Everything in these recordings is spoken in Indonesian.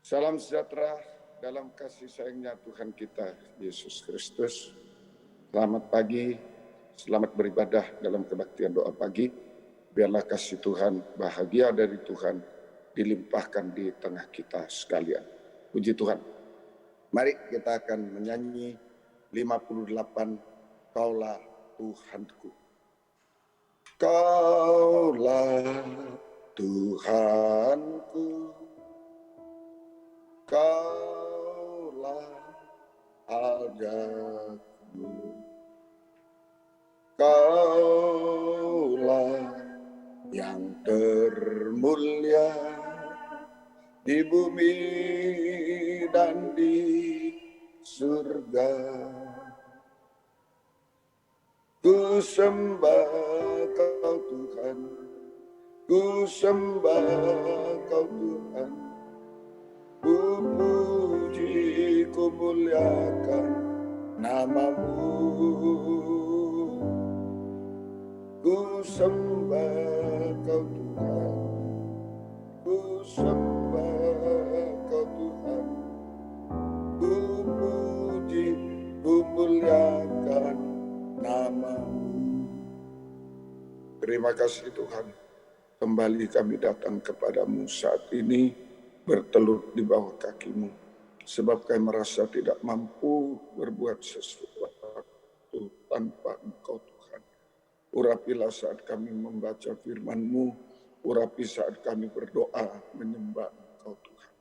Salam sejahtera dalam kasih sayangnya Tuhan kita Yesus Kristus. Selamat pagi, selamat beribadah dalam kebaktian doa pagi. Biarlah kasih Tuhan, bahagia dari Tuhan dilimpahkan di tengah kita sekalian. Puji Tuhan. Mari kita akan menyanyi 58 Kaulah Tuhanku. Kaulah Tuhanku, Kaulah ajaku, Kaulah yang termulia di bumi dan di surga. Ku sembah Kau Tuhan, ku sembah Kau Tuhan, ku puji, ku muliakan nama-Mu. Ku sembah Kau Tuhan, ku sembah Kau Tuhan, ku puji, ku muliakan nama-Mu. Terima kasih Tuhan, kembali kami datang kepadamu saat ini, bertelur di bawah kaki-Mu, sebab kami merasa tidak mampu berbuat sesuatu tanpa Engkau Tuhan. Urapilah saat kami membaca firman-Mu, urapi saat kami berdoa menyembah Engkau Tuhan.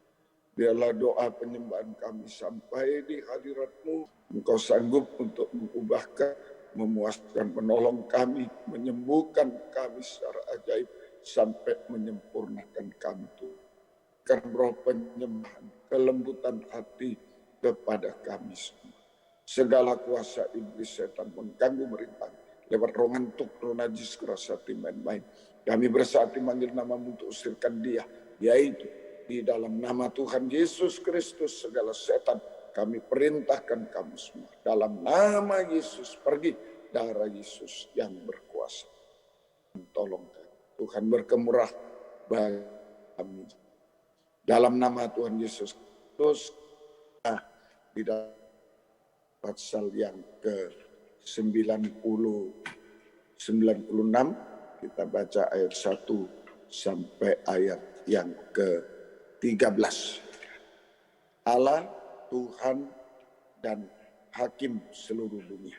Biarlah doa penyembahan kami sampai di hadirat-Mu. Engkau sanggup untuk mengubahkan, memuaskan, menolong kami, menyembuhkan kami secara ajaib sampai menyempurnakan kami Tuhan. Karena roh penyembahan, kelembutan hati kepada kami semua. Segala kuasa iblis setan mengganggu merintang lewat roh ngantuk, roh najis, keras hati, main-main. Kami bersatu manggil nama-Mu untuk usirkan dia, yaitu di dalam nama Tuhan Yesus Kristus segala setan kami perintahkan kamu semua. Dalam nama Yesus pergi, darah Yesus yang berkuasa. Tolong Tuhan berkemurah bagi kami. Dalam nama Tuhan Yesus Kristus, di dalam pasal yang ke-96, kita baca ayat 1 sampai ayat yang ke-13. Allah, Tuhan, dan Hakim seluruh dunia.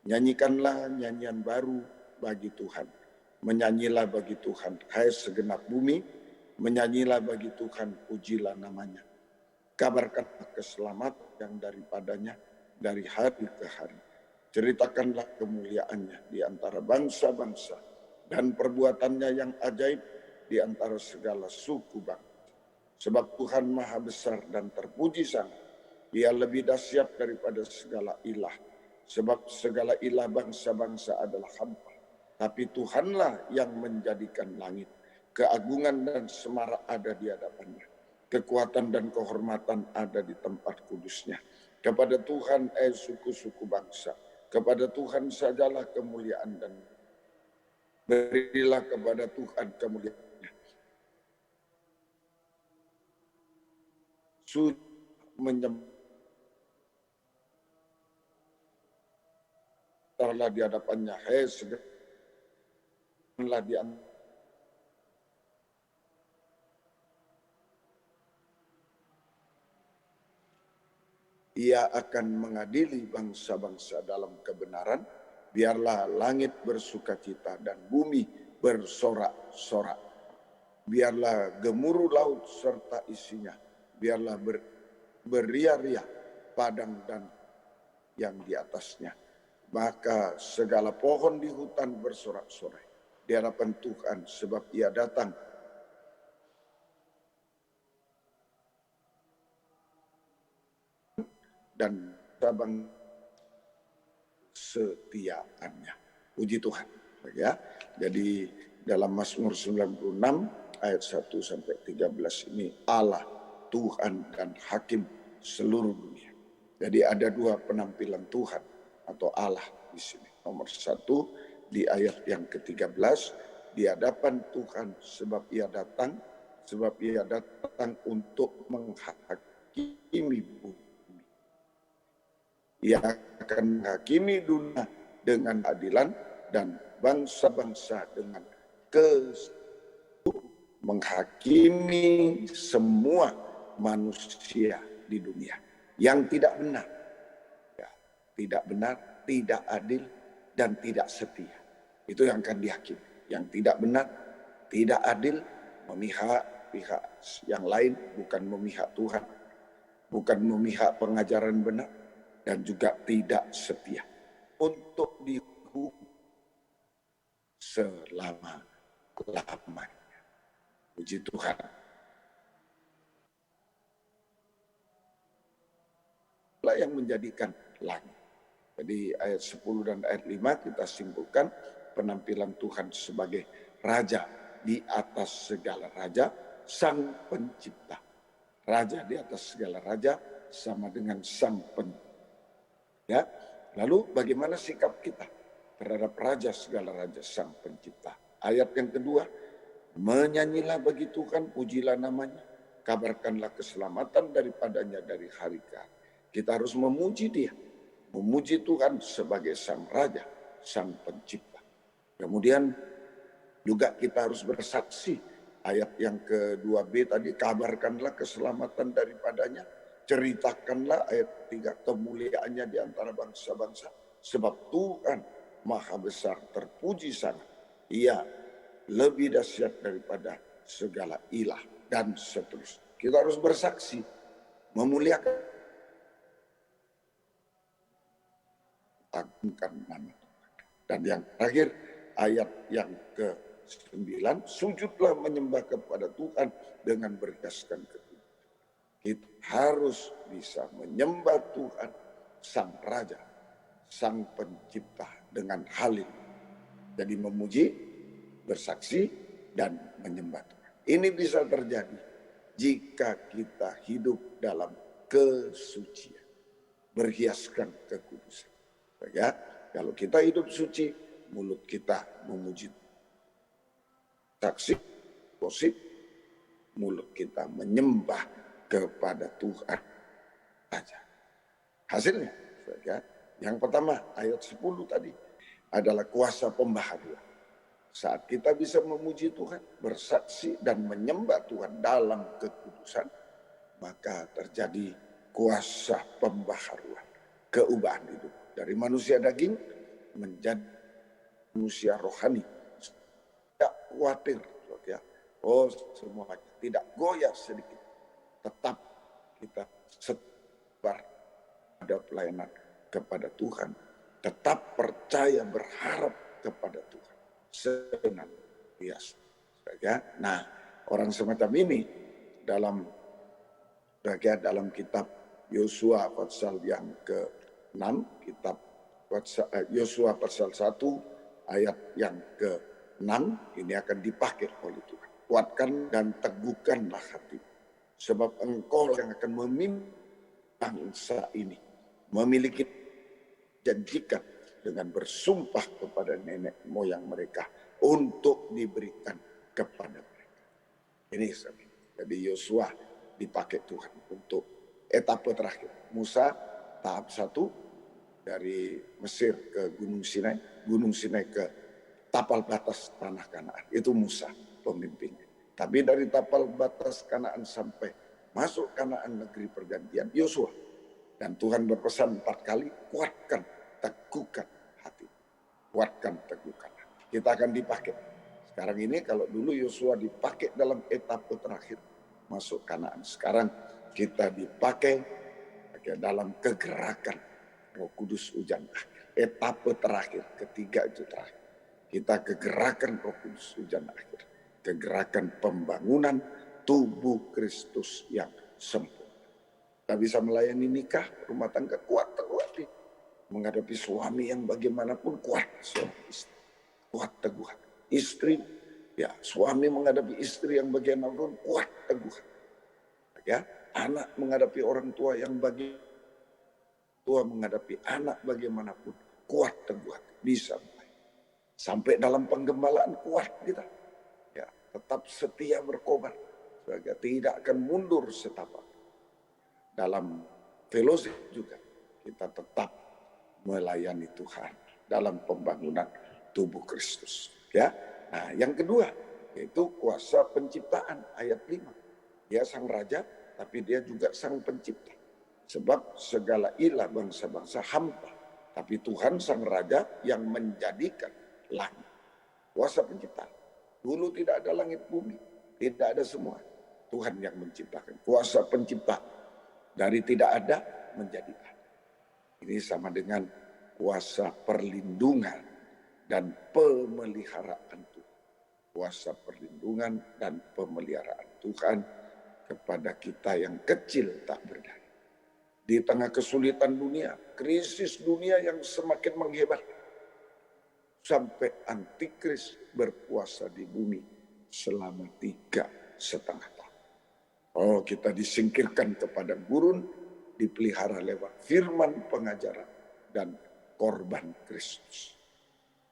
Nyanyikanlah nyanyian baru bagi Tuhan. Menyanyilah bagi Tuhan, hai segenap bumi. Menyanyilah bagi Tuhan, pujilah namanya. Kabarkanlah keselamatan yang daripadanya dari hari ke hari. Ceritakanlah kemuliaannya di antara bangsa-bangsa dan perbuatannya yang ajaib di antara segala suku bangsa. Sebab Tuhan maha besar dan terpuji sangat. Ia lebih dahsyat daripada segala ilah. Sebab segala ilah bangsa-bangsa adalah hampa. Tapi Tuhanlah yang menjadikan langit. Keagungan dan semarak ada di hadapannya. Kekuatan dan kehormatan ada di tempat kudusnya. Kepada Tuhan, suku-suku bangsa. Kepada Tuhan sajalah kemuliaan dan berilah kepada Tuhan kemuliaan. Suci menyembahlah di hadapannya, hai segala di antara. Ia akan mengadili bangsa-bangsa dalam kebenaran. Biarlah langit bersukacita dan bumi bersorak-sorak. Biarlah gemuruh laut serta isinya. Biarlah beria-ria padang dan yang di atasnya. Maka segala pohon di hutan bersorak-sorai di hadapan Tuhan, sebab ia datang dan sabang setiaannya. Puji Tuhan. Ya. Jadi dalam Mazmur 96 ayat 1 sampai 13 ini Allah, Tuhan dan Hakim seluruh dunia. Jadi ada dua penampilan Tuhan atau Allah di sini. Nomor 1 di ayat yang ke-13, di hadapan Tuhan sebab ia datang sebab ia datang untuk menghakimi bumi. Ia akan menghakimi dunia dengan adilan dan bangsa-bangsa dengan menghakimi semua manusia di dunia yang tidak benar, ya, tidak benar, tidak adil, dan tidak setia. Itu yang akan dihakimi. Yang tidak benar, tidak adil, memihak pihak yang lain, bukan memihak Tuhan, bukan memihak pengajaran benar, dan juga tidak setia, untuk dihukum selama-lamanya. Puji Tuhan. Lah yang menjadikan langit. Jadi ayat 10 dan ayat 5 kita simpulkan penampilan Tuhan sebagai Raja di atas segala raja, Sang Pencipta. Raja di atas segala raja sama dengan Sang Pencipta. Ya, lalu bagaimana sikap kita terhadap Raja segala raja, Sang Pencipta? Ayat yang kedua, menyanyilah bagi Tuhan, pujilah namanya, kabarkanlah keselamatan daripadanya dari hari ke hari. Kita harus memuji Dia, memuji Tuhan sebagai Sang Raja, Sang Pencipta. Kemudian juga kita harus bersaksi. Ayat yang ke-2b tadi, kabarkanlah keselamatan daripadanya, ceritakanlah ayat 3, kemuliaannya di antara bangsa-bangsa, sebab Tuhan Maha Besar, terpuji sangat. Ia lebih dahsyat daripada segala ilah, dan seterusnya. Kita harus bersaksi, memuliakan, agungkan nama Tuhan. Dan yang terakhir, ayat yang ke-9, sujudlah menyembah kepada Tuhan dengan berhiaskan ketujuh. Kita harus bisa menyembah Tuhan, Sang Raja, Sang Pencipta dengan halil. Jadi memuji, bersaksi, dan menyembah Tuhan. Ini bisa terjadi jika kita hidup dalam kesucian, berhiaskan kekudusan. Ya, kalau kita hidup suci, mulut kita memuji, saksi, gosip, mulut kita menyembah kepada Tuhan saja. Hasilnya, ya, yang pertama ayat 10 tadi adalah kuasa pembaharuan. Saat kita bisa memuji Tuhan, bersaksi dan menyembah Tuhan dalam kekudusan, maka terjadi kuasa pembaharuan, keubahan hidup dari manusia daging menjadi manusia rohani. Tidak khawatir, ya. Oh, semuanya tidak goyah sedikit. Tetap kita sebar pada pelayanan kepada Tuhan, tetap percaya, berharap kepada Tuhan, senantiasa. Ya. Nah, orang semacam ini dalam kitab Yosua pasal yang ke-6, kitab Yosua pasal 1 ayat yang ke-6, ini akan dipakai oleh Tuhan. Kuatkan dan teguhkanlah hati, sebab engkau yang akan memimpin bangsa ini, memiliki janjikan dengan bersumpah kepada nenek moyang mereka untuk diberikan kepada mereka. Ini jadi Yosua dipakai Tuhan untuk etapa terakhir. Musa tahap 1 dari Mesir ke Gunung Sinai ke tapal batas tanah Kanaan. Itu Musa pemimpinnya. Tapi dari tapal batas Kanaan sampai masuk Kanaan, negeri pergantian, Yosua. Dan Tuhan berpesan 4 kali, kuatkan, teguhkan hati. Kuatkan, teguhkan hati. Kita akan dipakai. Sekarang ini kalau dulu Yosua dipakai dalam etapa terakhir masuk Kanaan. Sekarang kita dipakai dalam kegerakan Roh Kudus hujan akhir. Etapa terakhir, ketiga itu terakhir. Kita kegerakan Roh Kudus hujan akhir. Kegerakan pembangunan tubuh Kristus yang sempurna. Kita bisa melayani nikah, rumah tangga kuat. Menghadapi suami yang bagaimanapun kuat. Suami istri, kuat teguhan. Istri, ya suami menghadapi istri yang bagaimanapun kuat teguhan. Ya, anak menghadapi orang tua yang menghadapi anak bagaimanapun kuat teguhan. Bisa mulai. Sampai dalam penggembalaan kuat kita. Ya, tetap setia berkobar. tidak akan mundur setapak. Dalam fellowship juga kita tetap melayani Tuhan dalam pembangunan tubuh Kristus. Ya, nah yang kedua yaitu kuasa penciptaan ayat 5. Dia sang raja, tapi dia juga sang pencipta. Sebab segala ilah bangsa-bangsa hampa, tapi Tuhan sang raja yang menjadikan langit. Kuasa pencipta. Dulu tidak ada langit bumi, tidak ada semua. Tuhan yang menciptakan. Kuasa pencipta. Dari tidak ada menjadi ada. Ini sama dengan kuasa perlindungan dan pemeliharaan Tuhan. Kuasa perlindungan dan pemeliharaan Tuhan kepada kita yang kecil tak berdaya. Di tengah kesulitan dunia, krisis dunia yang semakin menghebat, sampai antikris berkuasa di bumi selama 3,5 tahun. Oh, kita disingkirkan ke padang gurun, dipelihara lewat firman pengajaran dan korban Kristus.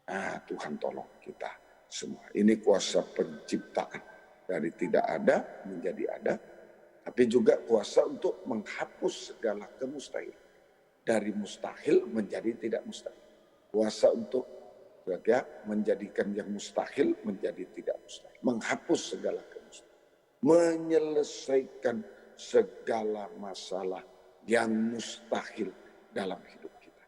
Nah, Tuhan tolong kita semua. Ini kuasa penciptaan. Dari tidak ada menjadi ada, tapi juga kuasa untuk menghapus segala kemustahilan. Dari mustahil menjadi tidak mustahil. Kuasa untuk menjadikan yang mustahil menjadi tidak mustahil. Menghapus segala kemustahilan. Menyelesaikan segala masalah yang mustahil dalam hidup kita.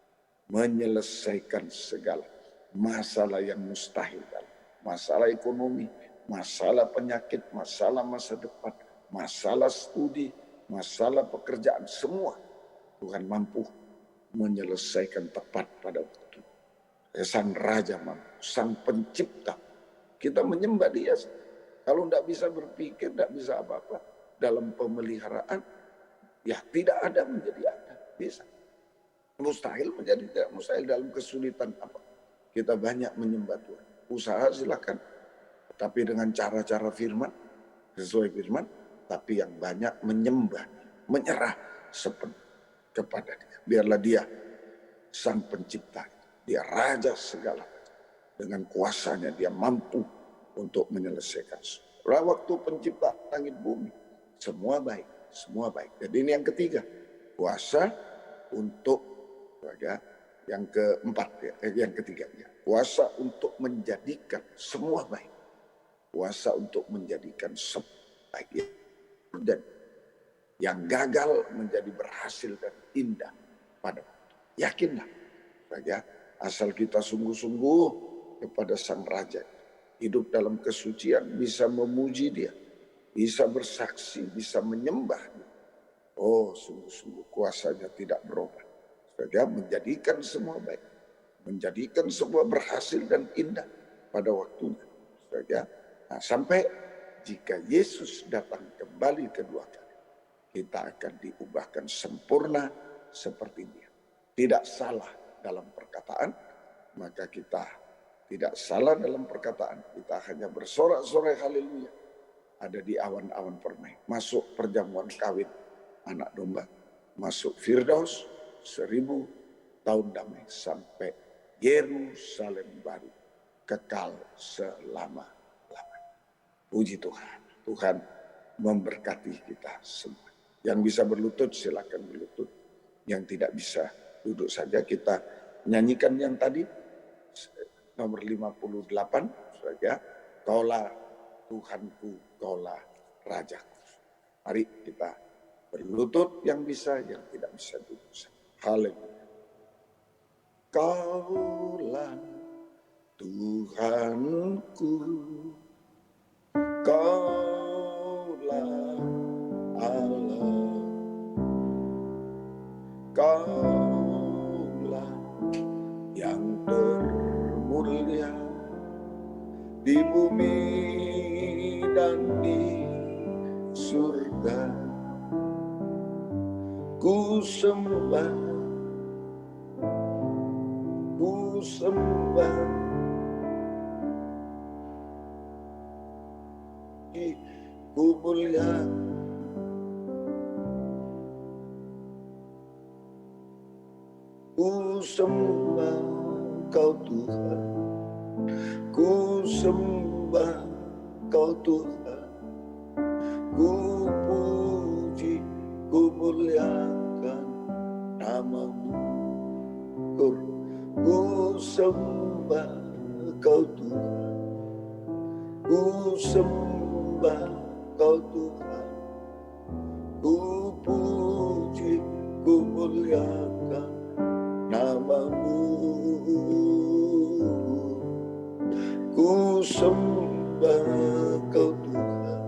Menyelesaikan segala masalah yang mustahil dalam masalah ekonomi, masalah penyakit, masalah masa depan, masalah studi, masalah pekerjaan, semua Tuhan mampu menyelesaikan tepat pada waktu. Sang Raja mampu, Sang Pencipta. Kita menyembah Dia. Kalau tidak bisa berpikir, tidak bisa apa-apa dalam pemeliharaan, ya tidak ada menjadi ada. Bisa. Mustahil menjadi tidak mustahil dalam kesulitan apa. Kita banyak menyembah Tuhan. Usaha silakan. Tapi dengan cara-cara firman, sesuai firman, tapi yang banyak menyembah, menyerah sepenuh kepada Dia. Biarlah Dia Sang Pencipta, Dia Raja segala. Dengan kuasanya Dia mampu untuk menyelesaikan. Waktu pencipta langit bumi, semua baik, semua baik. Jadi ini yang ketiga, kuasa untuk yang keempat, yang ketiga, kuasa untuk menjadikan semua baik. Kuasa untuk menjadikan semua baik. Dan yang gagal menjadi berhasil dan indah pada waktu. Yakinlah, asal kita sungguh-sungguh kepada Sang Raja. Hidup dalam kesucian, bisa memuji Dia, bisa bersaksi, bisa menyembah Dia. Oh, sungguh-sungguh kuasanya tidak berubah. Menjadikan semua baik, menjadikan semua berhasil dan indah pada waktunya. Nah, sampai jika Yesus datang kembali kedua kali, kita akan diubahkan sempurna seperti Dia. Tidak salah dalam perkataan, maka kita tidak salah dalam perkataan. Kita hanya bersorak-sorai haleluya. Ada di awan-awan permai. Masuk perjamuan kawin anak domba. Masuk Firdaus 1000 tahun damai. Sampai Yerusalem baru. Kekal selama-lamanya. Puji Tuhan. Tuhan memberkati kita semua. Yang bisa berlutut silakan berlutut. Yang tidak bisa duduk saja. Kita nyanyikan yang tadi. Nomor 58, Kaulah Tuhanku, Kaulah Rajaku. Mari kita berlutut yang bisa, yang tidak bisa duduk. Haleluya. Kaulah Tuhanku, Kaulah Allah, Kaulah yang termulia di bumi dan di surga. Ku sembah, ku sembah, ku mulia. Ku sembah Kau Tuhan, ku sembah Kau Tuhan, ku sembah Kau Tuhan, ku sembah Kau Tuhan, ku puji, ku muliakan nama-Mu. Ku sembah Kau Tuhan,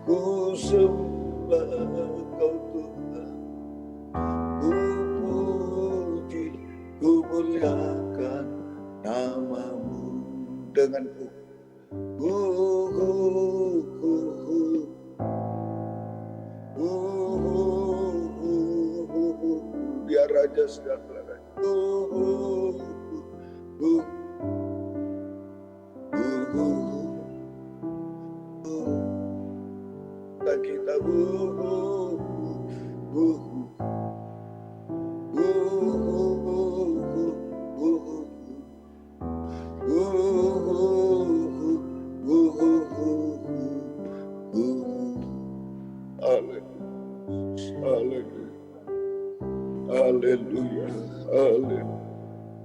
ku sembah Kau Tuhan, ku puji, ku muliakan nama-Mu. Denganku, Dia Raja sejahtera. Kita Haleluya, haleluya.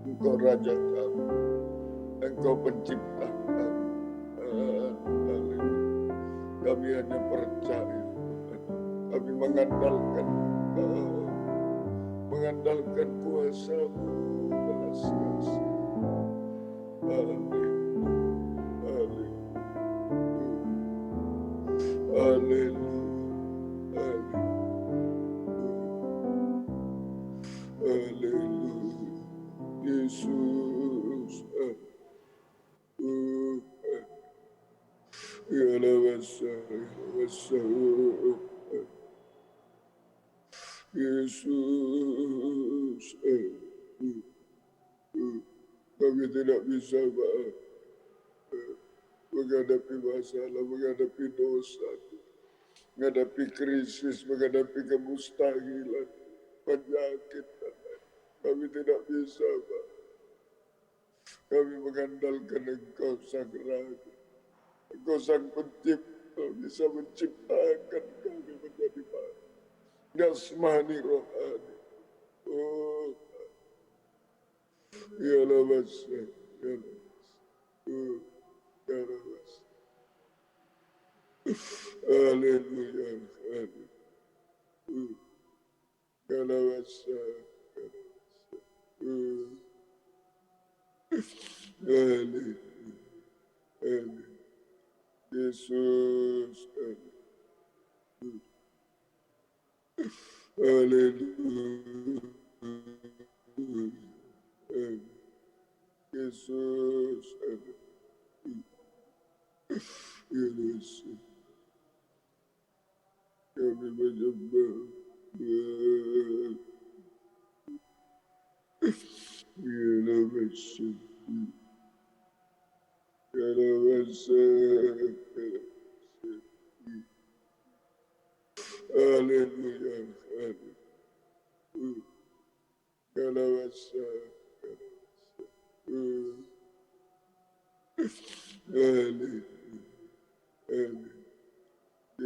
Engkau Raja kami, Engkau pencipta kami. Haleluya. Kami hanya percaya, kami mengandalkan Engkau, mengandalkan kuasa-Mu, belas kasih. Haleluya, haleluya, haleluya. Haleluya, Yesus. Yesus. Kami tidak bisa menghadapi masalah, menghadapi dosa, menghadapi krisis, menghadapi kemustahilan, penyakit. Kami tidak bisa, Pak. Kami mengandalkan Engkau Sang Raja. Engkau Sang Pencipta, bisa menciptakan kami menjadi baik. Jasmani rohani. Oh, ya lawas, ya lawas. Oh, ya lawas. Haleluya, haleluya. Ya lawas, ya lawas. Haleluya, haleluya. Yesus, haleluya. Yesus, Yesus, kami menyembah.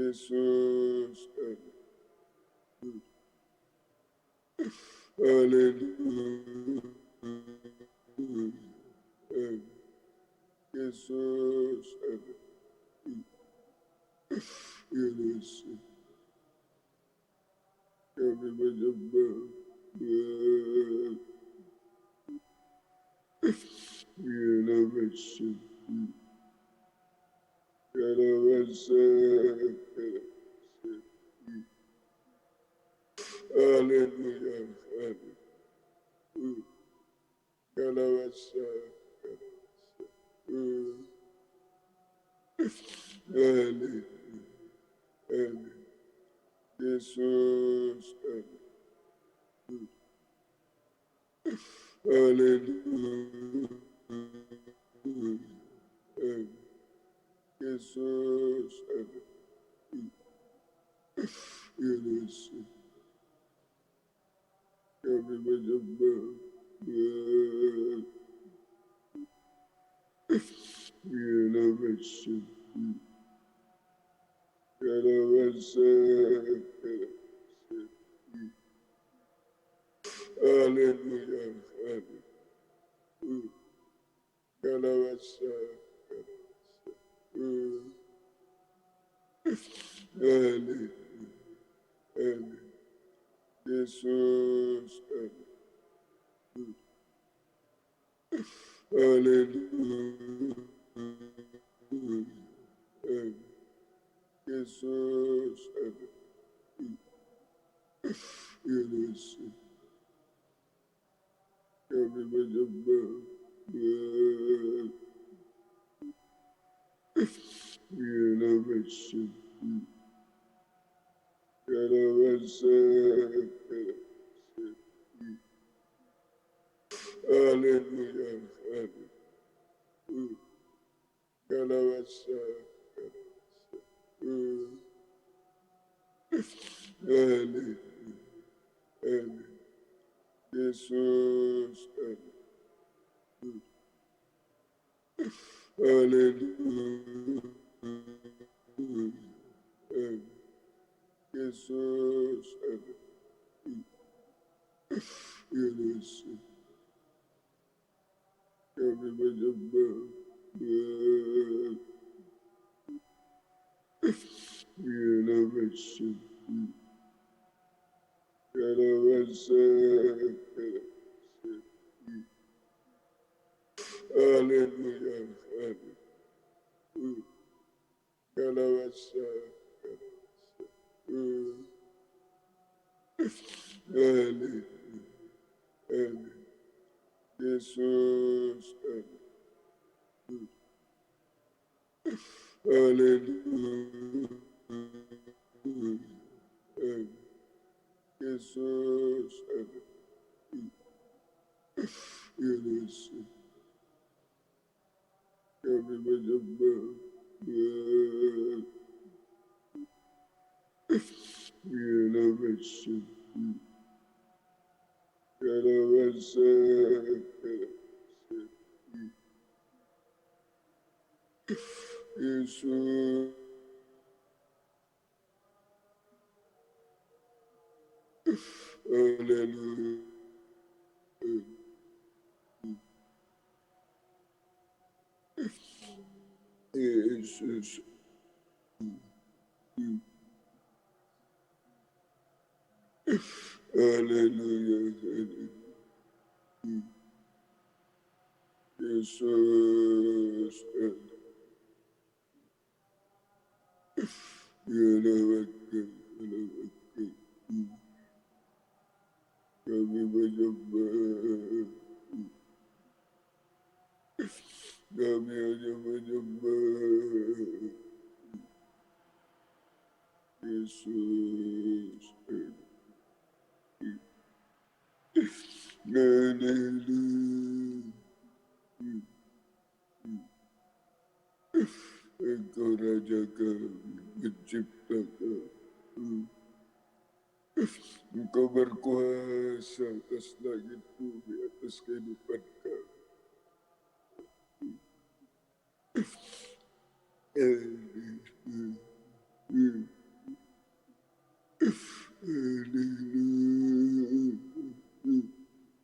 Haleluya, Yesus, haleluya, Yesus, Yesus, kami menyembah. Haleluya, Yesus, haleluya, Yesus, Yesus, kami menyembah. Haleluya, Yesus, haleluya, Yesus, Yesus, kami menyembah, Yesus, haleluya, Yesus, haleluya, Yesus, Yesus, kami menyembah, Yesus, haleluya, Yesus, haleluya, Yesus, Yesus, kami menyembah, Yesus, Yesus, haleluya, Yesus, haleluya, Yesus, kami menyembah, kami hanya menyembah, Yesus, haleluya, Engkau Raja kami, Pencipta kami, Engkau berkuasa atas langit bumi, atas kehidupan kami.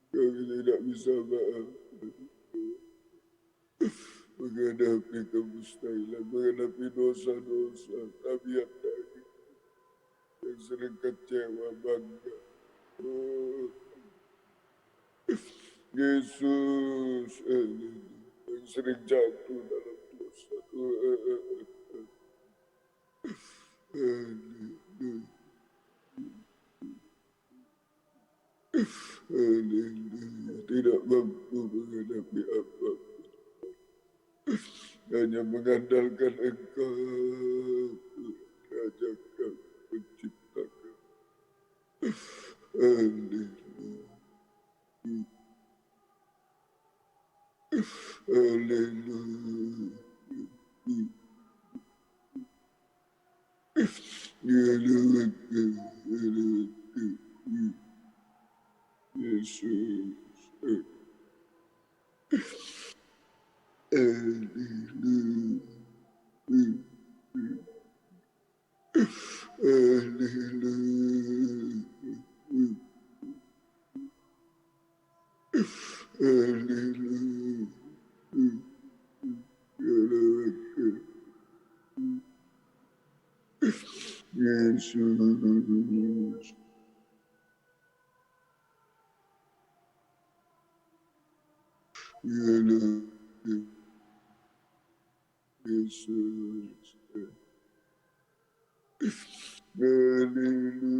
Kami tidak bisa menghadapi kemustahilan, menghadapi dosa-dosa, tabiat daging yang sering kecewa, bangga. Oh, Yesus, yang sering jatuh dalam dosa. Tidak mampu menghadapi apa, hanya mengandalkan Engkau, Raja kami, Pencipta kami. Haleluya, haleluya, Yesus, haleluya, haleluya, haleluya, Yesus. Yesus. Hallelujah.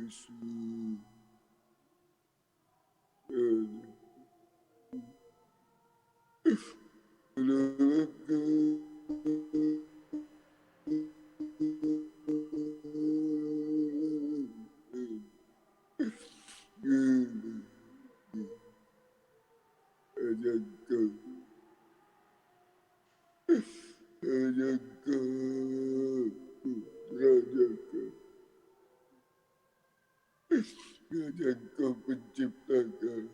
Jesus. Jesus. Engkau penciptakan.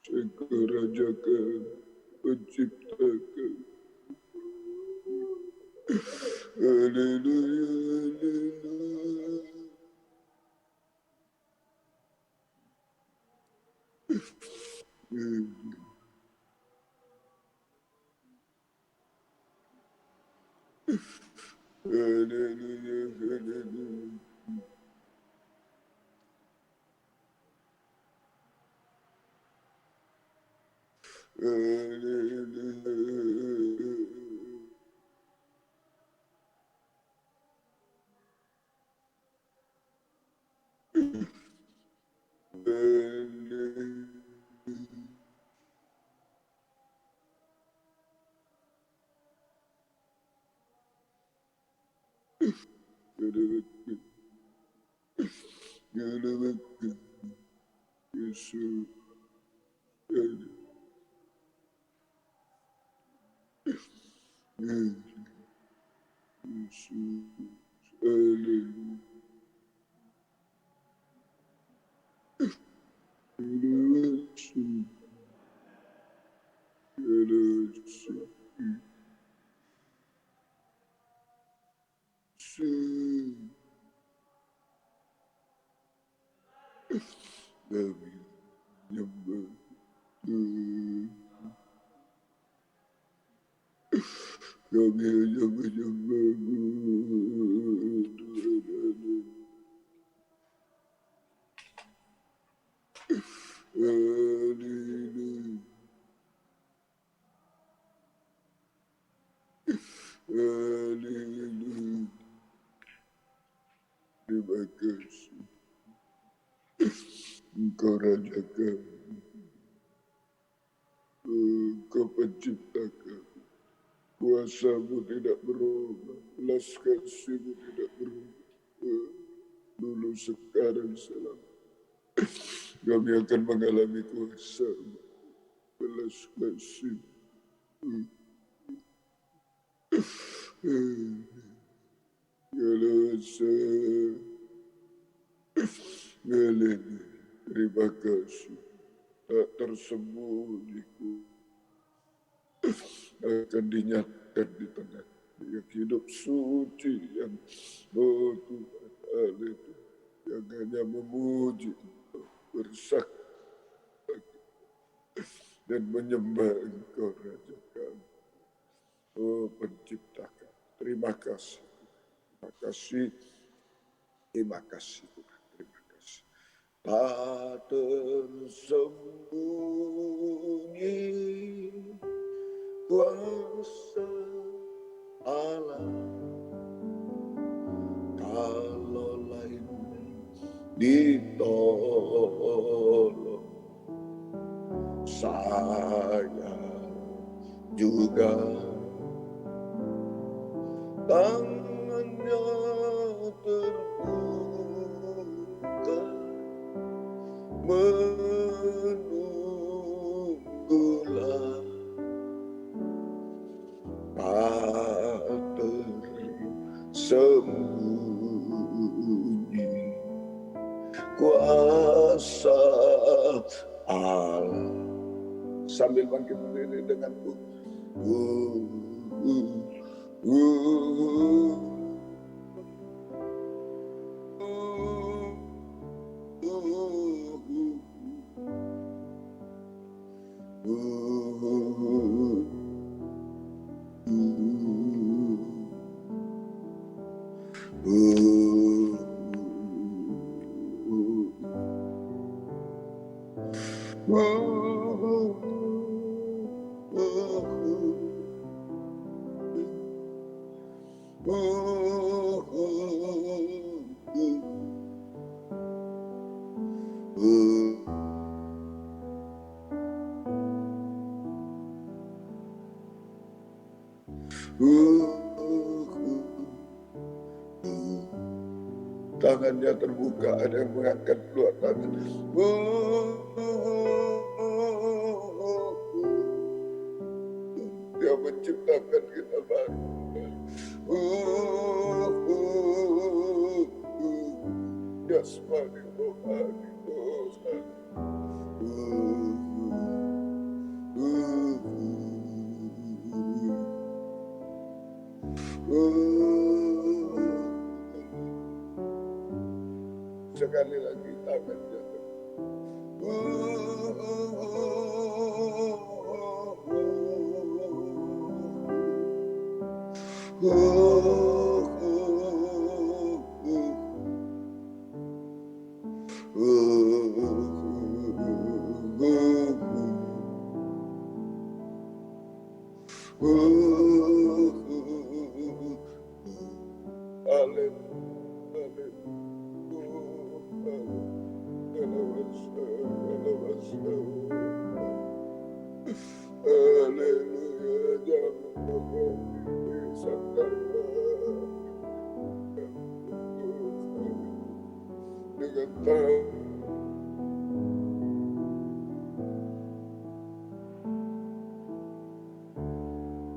Sekerajakan penciptakan. Haleluya, Terima kasih. Engkau Raja kami, Engkau pencipta kami. Kuasamu tidak berubah, belas kasihmu tidak berubah. Dulu, sekarang, selama. Kami akan mengalami kuasamu, belas kasihmu. Terima kasih. Tak tersembunyiku akan dinyatakan di tengah yang hidup suci yang Tuhan haleluya, yang hanya memuji, bersaksi dan menyembah Engkau Raja kami. Oh pencipta kami, terima kasih, terima kasih, terima kasih Tuhan, terima kasih. Tak tersembunyi kuasa Allah, kalau lain ditolong, saya juga tangannya terbuka menunggulah tersembunyi kuasa Allah. Sambil bangkit berdiri denganku. Tangannya terbuka, ada yang mengangkat keluar tangan. Dia menciptakan kita baru. Jasmani rohani Tuhan. Sekali lagi tangannya.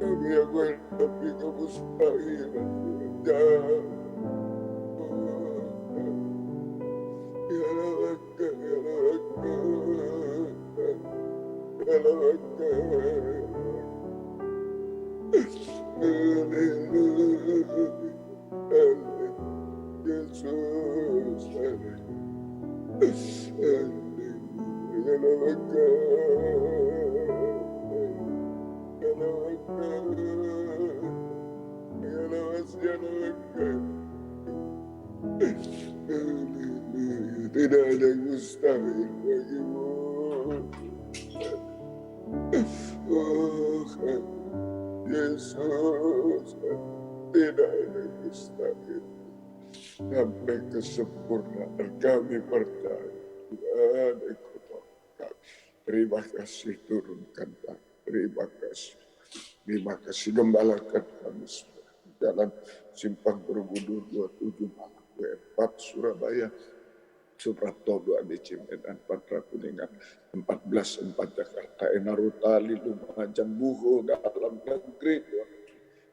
Kami yang menghadapi kemustahilan, Tuhan. Tidak ada yang mustahil bagimu. Oh Yesus, tidak ada yang mustahil. Sampai kesempurnaan kami percaya, Tuhan, Engkau tolong kami. Terima kasih turunkan Pak. Terima kasih. Terima kasih gembalakan kami semua. Jalan Simpang Borobudur 27 Malang W4 Surabaya, Suprapto 2 DC Medan, Patra Kuningan 14 4 Jakarta, Enarutali Lumajang Buho dalam negeri.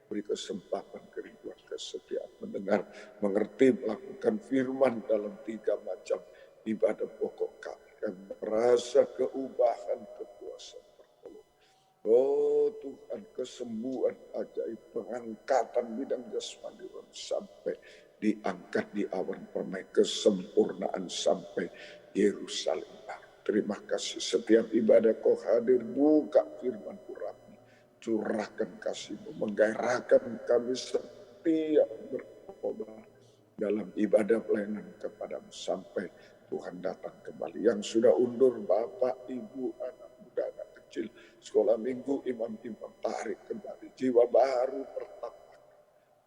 Beri kesempatan kerinduan kesetiaan mendengar, mengerti, melakukan firman dalam 3 macam ibadah pokok kami. Kami merasa keubahan, kekuasaan pertolongan. Oh Tuhan, kesembuhan ajaib, pengangkatan bidang jasmani sampai diangkat di awan permai, kesempurnaan sampai Yerusalem. Terima kasih, setiap ibadah Kau hadir, buka firman Rabbani, curahkan kasih-Mu, menggairahkan kami setiap bertobat dalam ibadah pelayanan kepadamu sampai Tuhan datang kembali. Yang sudah undur, Bapak, Ibu, anak muda, anak kecil, sekolah minggu, imam-imam, tarik kembali jiwa baru, pertama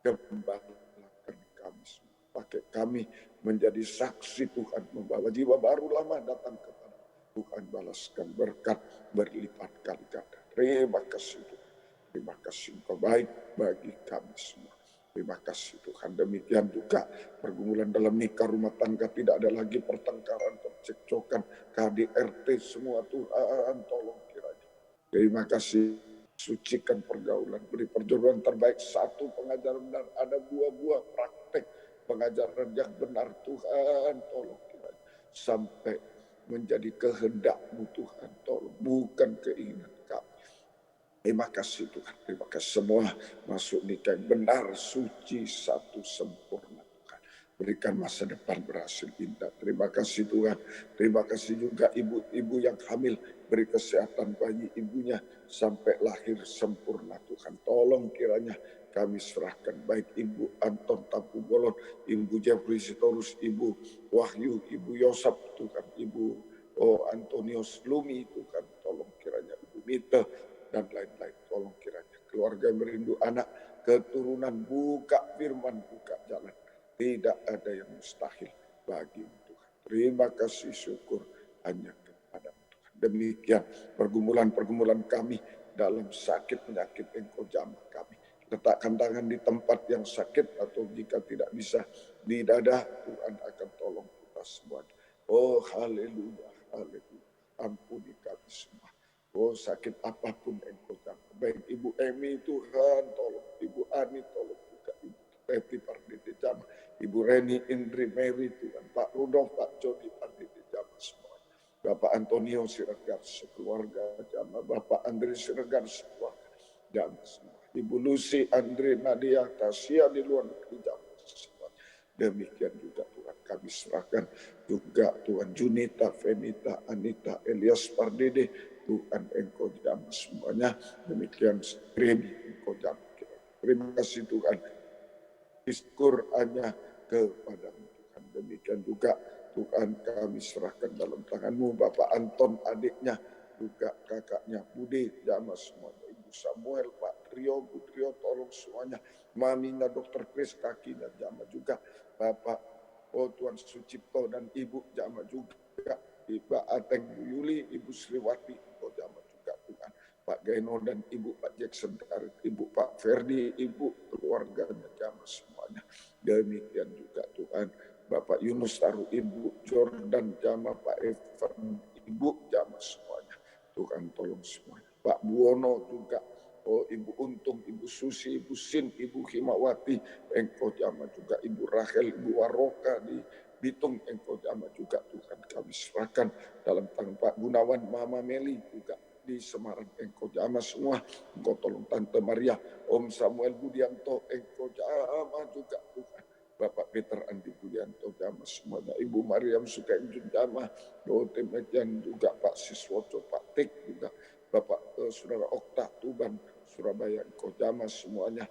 kembalikan kami semua. Pakai kami menjadi saksi Tuhan, membawa jiwa baru lama datang kepada Tuhan, balaskan berkat berlipat kali ganda. Terima kasih Tuhan. Terima kasih Engkau baik bagi kami semua. Terima kasih Tuhan. Demikian juga pergumulan dalam nikah, rumah tangga, tidak ada lagi pertengkaran, percekcokan, KDRT semua Tuhan, tolong kiranya. Terima kasih. Sucikan pergaulan, beri perjodohan terbaik, satu pengajaran benar, ada buah-buah praktek pengajaran yang benar Tuhan, tolong kiranya. Sampai menjadi kehendak-Mu Tuhan, tolong, bukan keinginan kami. Terima kasih Tuhan, terima kasih semua masuk nikah yang benar, suci, satu, sempurna Tuhan. Berikan masa depan berhasil indah. Terima kasih Tuhan. Terima kasih juga ibu-ibu yang hamil, beri kesehatan bayi ibunya sampai lahir sempurna Tuhan. Tolong kiranya kami serahkan, baik Ibu Anton Tapu Bolon, Ibu Jeffrey Sitorus, Ibu Wahyu, Ibu Yosap Tuhan, Ibu Antonius Lumi Tuhan. Tolong kiranya Ibu Mita dan lain-lain, tolong kiranya keluarga yang merindu anak, keturunan, buka firman, buka jalan. Tidak ada yang mustahil bagi Tuhan. Terima kasih, syukur hanya kepada-Mu Tuhan. Demikian pergumulan-pergumulan kami dalam sakit penyakit, Engkau jamah kami. Letakkan tangan di tempat yang sakit, atau jika tidak bisa di dada, Tuhan akan tolong kita semua. Oh haleluya, haleluya. Ampuni kami semua. Oh sakit apapun Engkau jamah. Baik Ibu Emi Tuhan, tolong. Ibu Ani tolong juga. Ibu Teti Pardede jamah. Ibu Reni, Indri, Mary Tuhan. Pak Rudolf, Pak Jody Pardede jamah semua. Bapak Antonio Siregar sekeluarga jamah. Bapak Andri Siregar sekeluarga jamah semua. Ibu Lucy, Andre, Nadia, Tasya di luar negeri jamah semua. Demikian juga Tuhan kami serahkan juga Tuhan Junita, Venita, Anita, Elias Pardede, Tuhan Engkau jamah semuanya. Demikian Reni Engkau jamah. Terima kasih Tuhan. Syukur hanya kepadamu Tuhan. Demikian juga Tuhan kami serahkan dalam tangan-Mu Bapak Anton adiknya, juga kakaknya Budi, jamaah semuanya, Ibu Samuel, Pak Trio, Bu Trio, tolong semuanya, maminya Dokter Kris, kakinya jamaah juga, Bapak Tuan Sucipto dan Ibu jamaah juga, Ibu Ateng, Bu Yuli, Ibu Sriwati, jamaah juga Tuhan, Pak Geno dan Ibu Pak Jackson, Ibu Pak Ferdi, Ibu keluarganya jamaah semuanya. Demikian juga Tuhan Bapak Yunus Taruh, Ibu Jordan jamaah, Pak Evan, Ibu jamaah semuanya. Tuhan tolong semuanya. Pak Buwono juga, Ibu Untung, Ibu Susi, Ibu Sin, Ibu Himawati, engkau jamaah juga, Ibu Rachel, Ibu Waroka di Bitung, engkau jamaah juga Tuhan kami serahkan dalam tangan Pak Gunawan, Mama Meli juga di Semarang, engkau jamaah semua, engkau tolong Tante Maria, Om Samuel Budianto, engkau jamaah juga Tuhan. Bapak Peter Andi Budianto jamaah semuanya, Ibu Mariam Sukainjun jamaah, Dote Mejan juga, Pak Siswoco, Pak Tik juga, Bapak Saudara Okta Tuban Surabaya, engkau jamaah semuanya.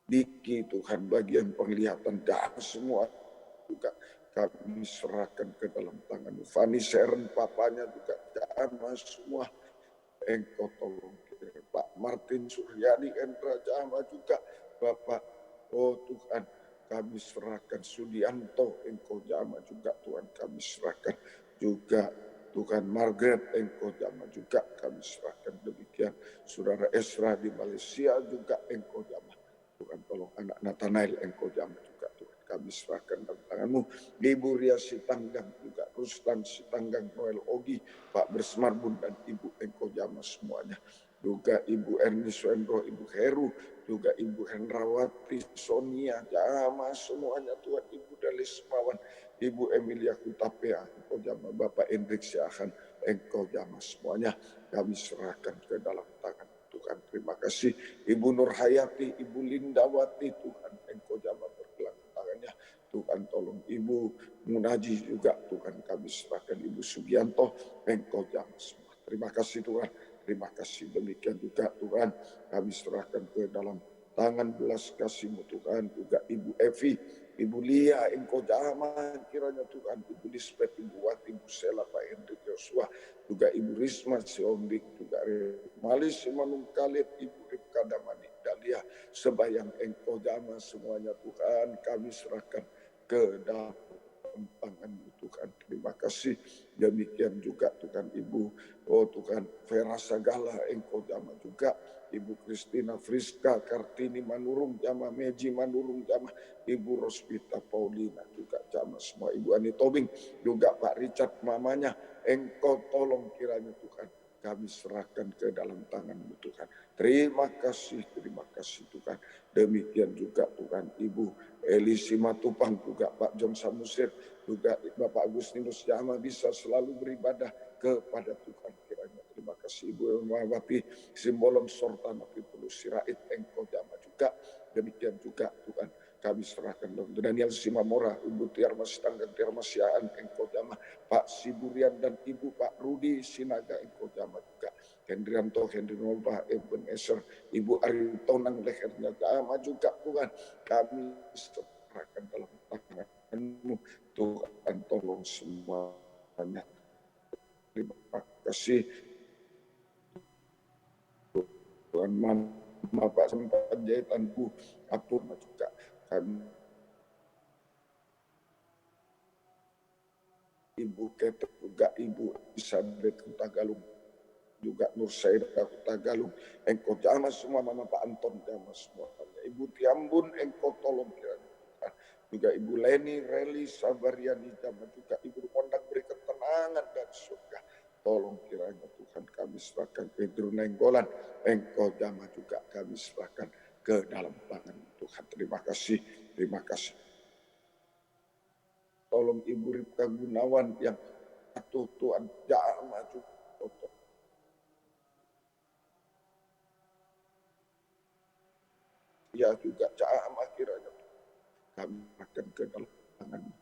Diki Tuhan bagian penglihatan jamaah semua juga kami serahkan ke dalam tangan Fani Seren, papanya juga jamaah semua, engkau tolong. Pak Martin Suryadi Endra jamaah juga, Bapak Tuhan kami serahkan Sudianto, engkau jamaah juga Tuhan kami serahkan juga Tuhan Margaret, engkau jamaah juga kami serahkan. Demikian Saudara Esra di Malaysia juga engkau jamaah Tuhan, tolong anak Nathanael engkau jamaah juga Tuhan kami serahkan dalam tangan-Mu. Ibu Ria Sitanggang juga, Ruslan Sitanggang, Noel Ogi, Pak Bersmarbun dan Ibu engkau jamaah semuanya. Juga Ibu Erni Suendro, Ibu Heru, juga Ibu Hendrawati, Sonia, jamaah semuanya Tuhan, Ibu Dalis Mawan, Ibu Emilia Hutapea, engkau jamaah, Bapak Hendrik Syahan, engkau jamaah semuanya, kami serahkan ke dalam tangan Tuhan. Terima kasih Ibu Nur Hayati, Ibu Lindawati, Tuhan engkau jamaah bergelang tangannya, Tuhan tolong Ibu Munaji juga Tuhan kami serahkan, Ibu Sugianto, engkau jamaah semua. Terima kasih Tuhan. Terima kasih. Demikian juga Tuhan kami serahkan ke dalam tangan belas kasih-Mu Tuhan, juga Ibu Evi, Ibu Lia, engkau jamaah kiranya Tuhan, Ibu Lisbeth, Ibu Wati, Ibu Sela, Pak Hendrik Yosua, juga Ibu Risma Siombing, juga Malis Simanung Khalid, Ibu Rifka Damani Dahlia, sebayang engkau jamaah semuanya Tuhan kami serahkan ke dalam tangan-Mu Tuhan. Terima kasih. Demikian juga Tuhan Ibu Tuhan Vera Sagala engkau jamaah juga, Ibu Kristina Friska Kartini Manurung jamaah, Meji Manurung jamaah, Ibu Rospita Paulina juga jamaah semua, Ibu Ani Tobing juga, Pak Richard mamanya, engkau tolong kiranya Tuhan kami serahkan ke dalam tangan-Mu Tuhan. Terima kasih Tuhan. Demikian juga Tuhan Ibu Eli Simatupang, juga Pak John Samusir, juga Bapak Agustinus jamaah bisa selalu beribadah kepada Tuhan kiranya. Terima kasih Ibu Mawati Simbolon Sortana Pipulu Sirait engkau jamaah juga. Demikian juga Tuhan kami serahkan Dr. Daniel Simamora, Ibu Tiarma Sitanggang Tiarma Siaan engkau jamaah, Pak Siburian dan Ibu Pak Rudi Sinaga engkau jamaah juga, Hendrianto Hendri Nolba Eben Eser, Ibu Ari Tonang lehernya jamaah juga Tuhan kami serahkan dalam tangan-Mu Tuhan, tolong semuanya. Terima kasih Tuhan. Bapak sempat jahitan Bu Apurna juga kami, Ibu Ketek juga, Ibu Isabet Hutagalung juga, Nur Saida Hutagalung engkau jamaah semua, Mama Pak Anton jamaah semuanya, Ibu Tiambun engkau tolong kiranya Tuhan, juga Ibu Leni Reli Sabariani jamaah juga, Ibu Kondang beri ketenangan dan surga, tolong kiranya Tuhan kami serahkan, Pedro Nenggolan engkau jamaah juga kami serahkan ke dalam tangan Tuhan. Terima kasih. Tolong Ibu Ripka Gunawan yang patuh Tuhan jamaah juga, ya juga jamaah kiranya kami akan ke dalam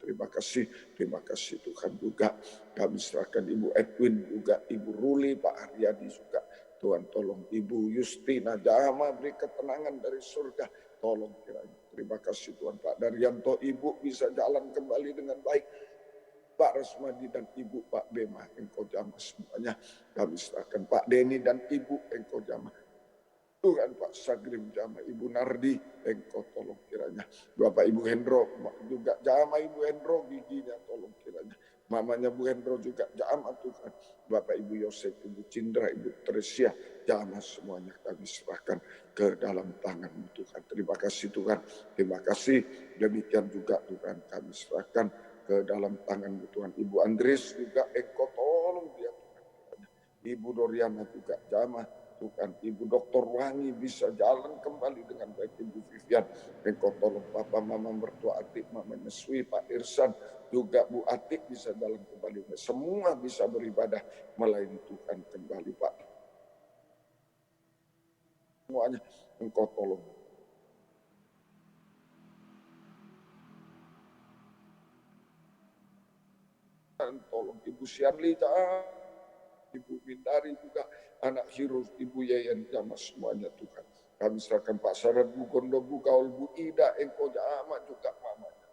Terima kasih Tuhan juga. Kami serahkan Ibu Edwin juga, Ibu Ruli, Pak Haryadi juga. Tuhan tolong Ibu Justina Jama, beri ketenangan dari surga. Tolong kiranya. Terima kasih Tuhan. Pak Daryanto, Ibu bisa jalan kembali dengan baik. Pak Rasmadi dan Ibu Pak Bema, Engkau jamah semuanya. Kami serahkan Pak Denny dan Ibu, Engkau jamah. Tuhan Pak Sagrim jamah, Ibu Nardi, Engkau tolong kiranya. Bapak Ibu Hendro juga jamah, Ibu Hendro giginya tolong kiranya. Mamanya Bu Hendro juga jamah Tuhan. Bapak Ibu Yosef, Ibu Cindra, Ibu Tresia, jamah semuanya kami serahkan ke dalam tangan-Mu Tuhan. Terima kasih Tuhan. Terima kasih. Demikian juga Tuhan kami serahkan ke dalam tangan-Mu Tuhan. Ibu Andres juga Engkau tolong dia Tuhan. Ibu Doriana juga jamah Tuhan. Ibu Dokter Wangi bisa jalan kembali dengan baik. Ibu Vivian, Engkau tolong Papa Mama mertua Atik, Mamanya Swi, Pak Irsan, juga Bu Atik bisa jalan kembali. Semua bisa beribadah melayani Tuhan kembali Pak. Semuanya Engkau tolong. Dan tolong Ibu Sianli, Ibu Bindari juga, anak Hirus, Ibu Yayan jamah semuanya Tuhan. Kami serahkan Pak Sarat, Bu Gondo, Bu Kaul, Bu Ida, Engkau jamah juga mamanya.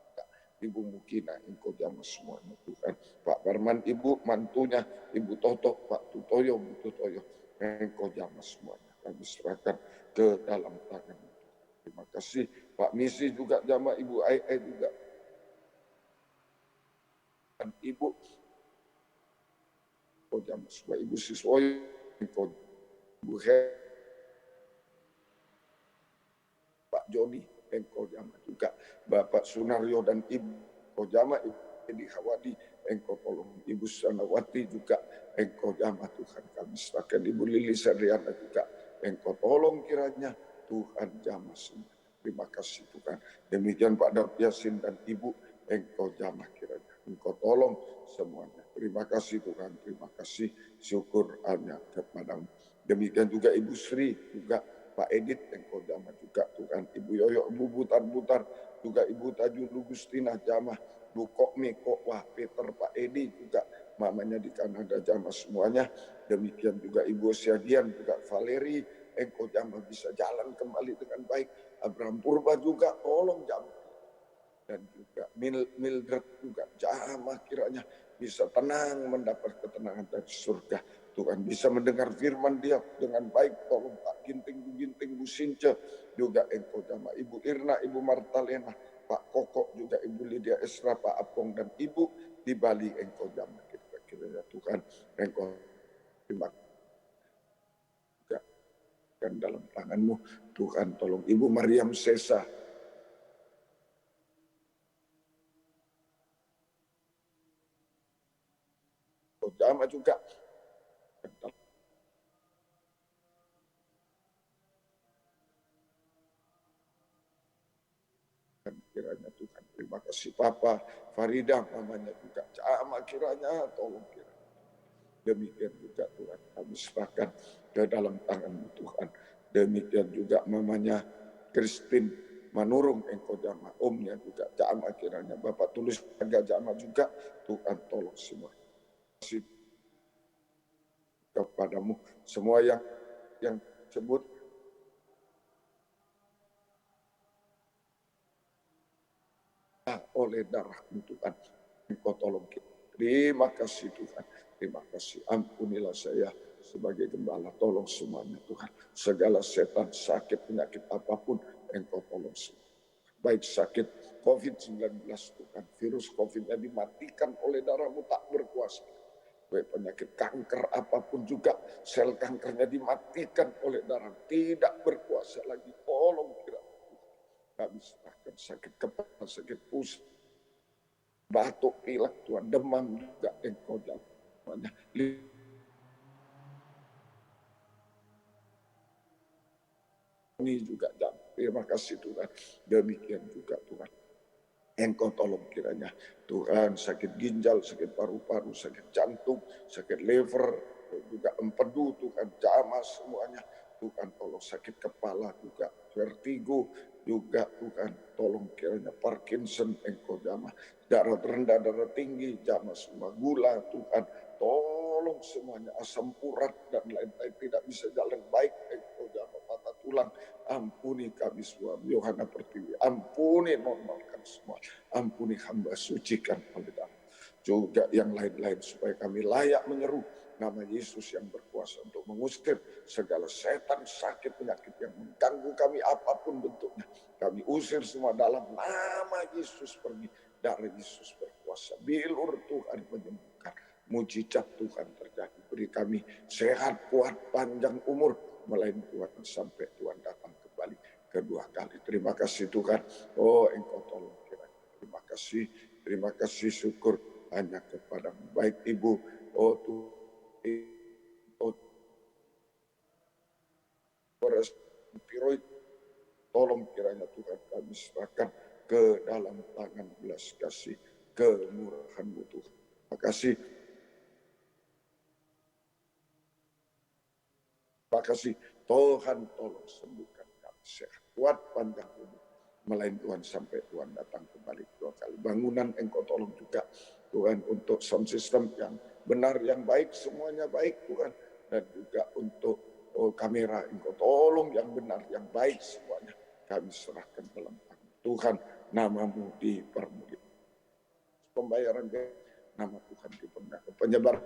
Ibu Mukina, Engkau jamah semuanya Tuhan. Pak Parman, Ibu mantunya, Ibu Toto, Pak Tutoyo, Bu Tutoyo, Engkau jamah semuanya. Kami serahkan ke dalam tangan. Terima kasih. Pak Misi juga jamah, Ibu Ai juga. Dan Ibu jamah semua, Ibu Siswoyo, Engkau Bu Pak Joni, Engkau jamah juga. Bapak Sunaryo dan Ibu Engkau jamah, Ibu Edi Hawadi, Engkau tolong. Ibu Sanawati juga, Engkau jamah Tuhan. Kami serahkan Ibu Lili Sadriana juga, Engkau tolong kiranya Tuhan jamah semua. Terima kasih Tuhan. Demikian Pak Daud Yasin dan Ibu, Engkau jamah kiranya. Engkau tolong semuanya. Terima kasih Tuhan. Terima kasih. Syukur hanya kepadamu. Demikian juga Ibu Sri juga, Pak Edit, Engkau jamah juga Tuhan. Ibu Yoyo, Ibu Butar-Butar, juga Ibu Tajul Gustina jamah. Bu Kokme, Kokwah, Peter, Pak Edi juga, mamanya di Kanada jamah semuanya. Demikian juga Ibu Siagian, juga Valeri, Engkau jamah bisa jalan kembali dengan baik. Abraham Purba juga tolong jamah. Dan juga Mildred juga jamah kiranya bisa tenang mendapat ketenangan dari surga. Tuhan bisa mendengar firman Dia dengan baik. Tolong Pak Ginting, Bu Ginting, Bu Since juga Engkau jamah. Ibu Irna, Ibu Martalena, Pak Koko juga, Ibu Lydia Esra, Pak Apong dan Ibu di Bali, Engkau jamah kira-kira Tuhan. Engkau terima kasih dan dalam tangan-Mu Tuhan. Tolong Ibu Mariam Sesa, jamah juga. Kiranya Tuhan, terima kasih Papa Farida, mamanya juga jamah kiranya, tolong kiranya. Demikian juga Tuhan kami serahkan ke dalam tangan-Mu Tuhan. Demikian juga mamanya Christine Manurung, Engkau jamah. Omnya juga jamah kiranya. Bapak Tulus agak jamah juga. Tuhan tolong semua. Kasih kepadamu semua yang sebut oleh darah Tuhan. Engkau tolong kita. Terima kasih Tuhan. Terima kasih. Ampunilah saya sebagai gembala. Tolong semuanya Tuhan. Segala setan, sakit, penyakit apapun, Engkau tolong semua. Baik sakit COVID-19 Tuhan. Virus COVID-nya dimatikan oleh darah-Mu, tak berkuasa. Baik penyakit kanker apapun juga, sel kankernya dimatikan oleh darah. Tidak berkuasa lagi. Tolong kiranya kami serahkan sakit kepala, sakit pusat, batuk, pilek, Tuhan, demam juga Engkau jamahnya. Ini juga jamah. Terima kasih Tuhan. Demikian juga Tuhan. Engkau tolong kiranya Tuhan, sakit ginjal, sakit paru-paru, sakit jantung, sakit liver, juga empedu Tuhan, jamah semuanya. Tuhan tolong sakit kepala juga, vertigo juga Tuhan, tolong kiranya Parkinson Engkau jamah, darah rendah, darah tinggi jamah semua, gula Tuhan, tolong semuanya, asam urat dan lain-lain tidak bisa jalan baik Engkau jamah, patah tulang, ampuni kami semua, Yohana Pertiwi, ampuni normalkan semua, ampuni hamba, sucikan oleh darah. Juga yang lain-lain supaya kami layak menyeru nama Yesus yang berkuasa untuk mengusir segala setan, sakit, penyakit yang mengganggu kami apapun bentuknya. Kami usir semua dalam nama Yesus, pergi. Darah Yesus berkuasa. Bilur Tuhan menyembuhkan. Mujizat Tuhan terjadi. Beri kami sehat, kuat, panjang umur. Melain Tuhan sampai Tuhan datang kembali kedua kali. Terima kasih Tuhan. Oh Engkau tolong kiranya. Terima kasih syukur hanya kepadamu. Baik Ibu, oh Tuhan. Piroid, tolong kiranya Tuhan kami serahkan ke dalam tangan belas kasih kemurahan-Mu Tuhan. Terima kasih. Terima kasih Tuhan, tolong sembuhkan kami sehat, kuat, panjang umur. Melain Tuhan sampai Tuhan datang kembali dua kali. Bangunan Engkau tolong juga Tuhan untuk sound system yang benar, yang baik, semuanya baik Tuhan. Dan juga untuk kamera Engkau tolong yang benar, yang baik semuanya. Kami serahkan dalam tangan Tuhan, nama-Mu dipermuliakan. Pembayaran nama Tuhan dipermuliakan. Penyebar